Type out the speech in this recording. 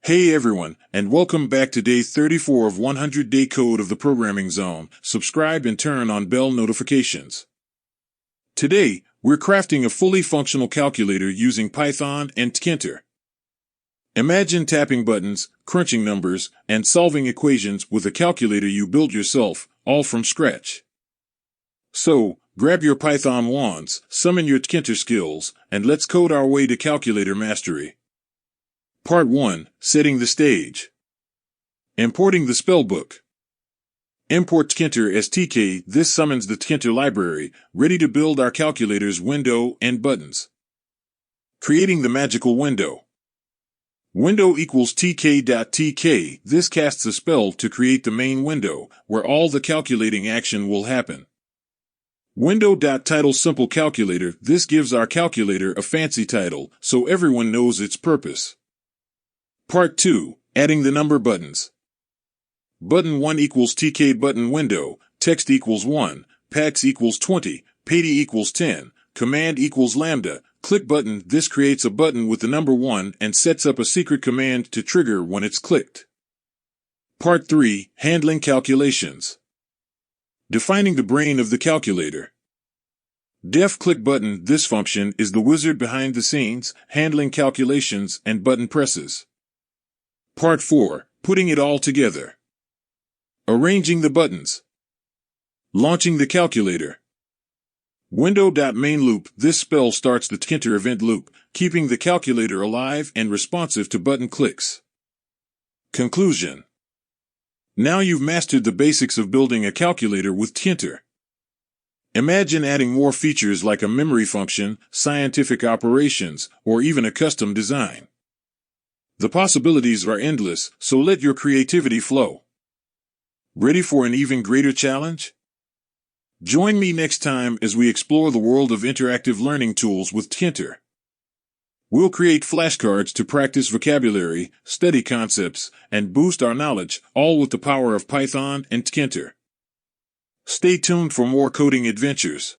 Hey everyone, and welcome back to day 34 of 100 Day Code of the Programming Zone. Subscribe and turn on bell notifications. Today, we're crafting a fully functional calculator using Python and Tkinter. Imagine tapping buttons, crunching numbers, and solving equations with a calculator you built yourself, all from scratch. So, grab your Python wands, summon your Tkinter skills, and let's code our way to calculator mastery. Part 1. Setting the stage. Importing the spellbook. Import Tkinter as TK. This summons the Tkinter library, ready to build our calculator's window and buttons. Creating the magical window. Window equals tk.tk. This casts a spell to create the main window, where all the calculating action will happen. Window.title simple calculator. This gives our calculator a fancy title, so everyone knows its purpose. Part 2. Adding the number buttons. Button 1 equals TK button window, text equals 1, pax equals 20, payD equals 10, command equals lambda, click button. This creates a button with the number 1 and sets up a secret command to trigger when it's clicked. Part 3. Handling calculations. Defining the brain of the calculator. Def click button. This function is the wizard behind the scenes, handling calculations and button presses. Part 4. Putting it all together. Arranging the buttons. Launching the calculator. Window.main loop. This spell starts the Tkinter event loop, keeping the calculator alive and responsive to button clicks. Conclusion. Now you've mastered the basics of building a calculator with Tkinter. Imagine adding more features like a memory function, scientific operations, or even a custom design. The possibilities are endless, so let your creativity flow. Ready for an even greater challenge? Join me next time as we explore the world of interactive learning tools with Tkinter. We'll create flashcards to practice vocabulary, study concepts, and boost our knowledge, all with the power of Python and Tkinter. Stay tuned for more coding adventures.